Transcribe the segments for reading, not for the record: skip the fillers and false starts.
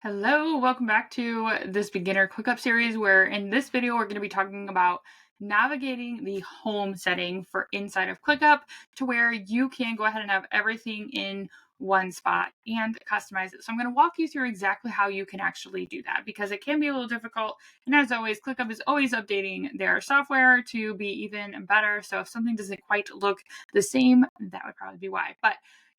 Hello, welcome back to this beginner ClickUp series where in this video we're going to be talking about navigating the home setting for inside of ClickUp to where you can go ahead and have everything in one spot and customize it. So I'm going to walk you through exactly how you can actually do that because it can be a little difficult. And as always, ClickUp is always updating their software to be even better. So if something doesn't quite look the same, that would probably be why. But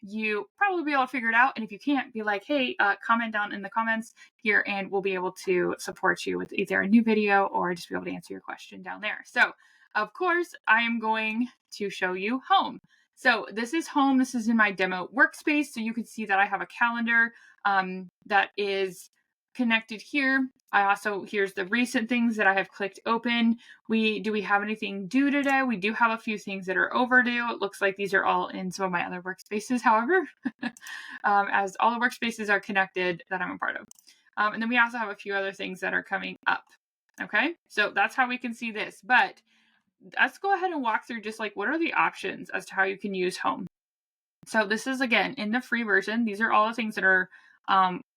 you probably be able to figure it out. And if you can't, be like, hey, comment down in the comments here and we'll be able to support you with either a new video or just be able to answer your question down there. So of course, I am going to show you home. So this is home. This is in my demo workspace. So you can see that I have a calendar that is connected here. Here's the recent things that I have clicked open. Do we have anything due today? We do have a few things that are overdue. It looks like these are all in some of my other workspaces, however, as all the workspaces are connected that I'm a part of. And then we also have a few other things that are coming up. Okay, so that's how we can see this. But let's go ahead and walk through just like what are the options as to how you can use home. So this is, again, in the free version. These are all the things that are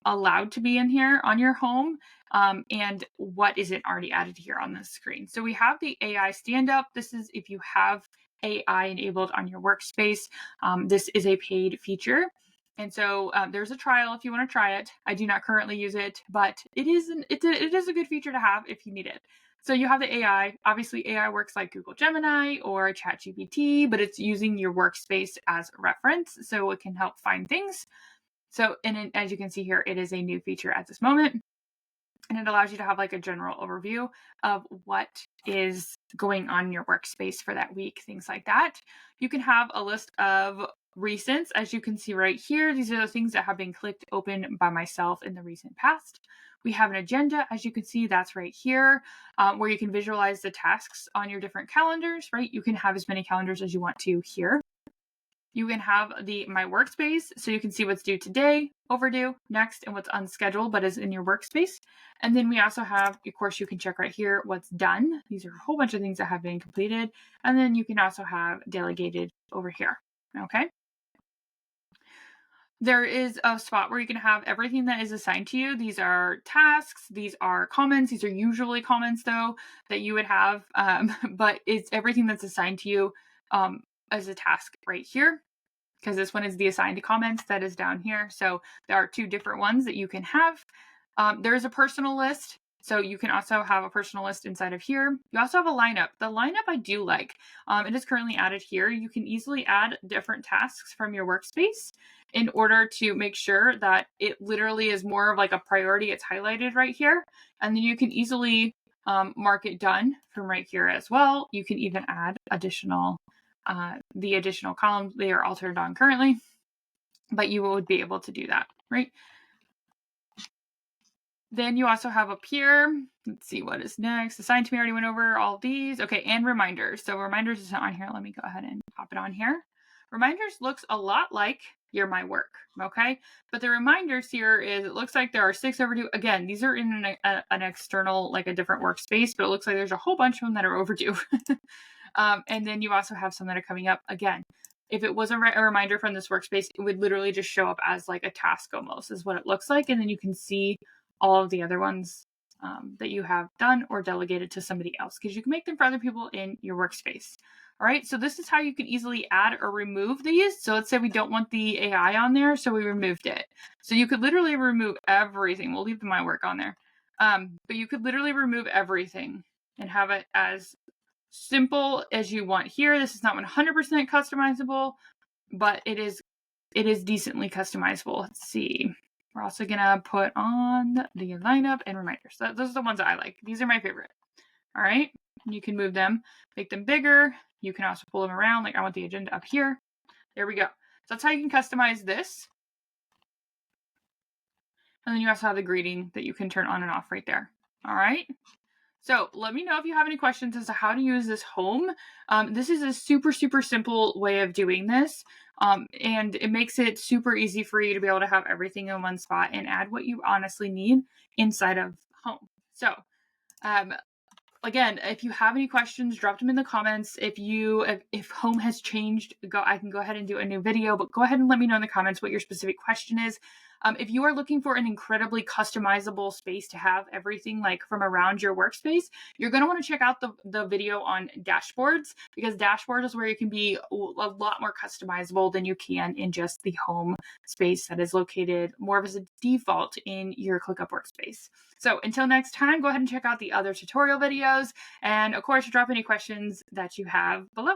allowed to be in here on your home and what isn't already added here on the screen. So we have the AI stand up. This is if you have AI enabled on your workspace. This is a paid feature. And so there's a trial if you want to try it. I do not currently use it, but it is a good feature to have if you need it. So you have the AI. Obviously, AI works like Google Gemini or ChatGPT, but it's using your workspace as a reference, so it can help find things. So, as you can see here, it is a new feature at this moment, and it allows you to have like a general overview of what is going on in your workspace for that week, things like that. You can have a list of recents, as you can see right here. These are the things that have been clicked open by myself in the recent past. We have an agenda, as you can see, that's right here, where you can visualize the tasks on your different calendars, right? You can have as many calendars as you want to here. You can have my workspace, so you can see what's due today, overdue, next, and what's unscheduled but is in your workspace. And then we also have, of course, you can check right here what's done. These are a whole bunch of things that have been completed. And then you can also have delegated over here, okay? There is a spot where you can have everything that is assigned to you. These are tasks, these are comments. These are usually comments, though, that you would have, but it's everything that's assigned to you as a task right here, because this one is the assigned comments that is down here. So there are two different ones that you can have. There is a personal list. So you can also have a personal list inside of here. You also have a lineup. The lineup I do like. It is currently added here. You can easily add different tasks from your workspace in order to make sure that it literally is more of like a priority. It's highlighted right here. And then you can easily mark it done from right here as well. You can even add the additional columns. They are altered on currently, but you would be able to do that, right? Then you also have up here, let's see what is next. Assigned to me, already went over all these. Okay, and reminders. So reminders is on here. Let me go ahead and pop it on here. Reminders looks a lot like your My Work, okay? But the reminders here is, it looks like there are 6 overdue. Again, these are in an external, like a different workspace, but it looks like there's a whole bunch of them that are overdue. And then you also have some that are coming up. Again, if it was a reminder from this workspace, it would literally just show up as like a task almost is what it looks like. And then you can see all of the other ones that you have done or delegated to somebody else, because you can make them for other people in your workspace. All right, so this is how you can easily add or remove these. So let's say we don't want the AI on there, so we removed it. So you could literally remove everything. We'll leave the My Work on there. But you could literally remove everything and have it as simple as you want here. This is not 100% customizable, but it is decently customizable. Let's see. We're also gonna put on the lineup and reminders. Those are the ones that I like. These are my favorite. All right, you can move them, make them bigger. You can also pull them around. Like I want the agenda up here. There we go. So that's how you can customize this. And then you also have the greeting that you can turn on and off right there. All right. So let me know if you have any questions as to how to use this home. This is a super, super simple way of doing this. And it makes it super easy for you to be able to have everything in one spot and add what you honestly need inside of home. So again, if you have any questions, drop them in the comments. If home has changed, I can go ahead and do a new video, but go ahead and let me know in the comments what your specific question is. If you are looking for an incredibly customizable space to have everything like from around your workspace, you're going to want to check out the video on dashboards, because dashboards is where you can be a lot more customizable than you can in just the home space that is located more as a default in your ClickUp workspace. So until next time, go ahead and check out the other tutorial videos. And of course, drop any questions that you have below.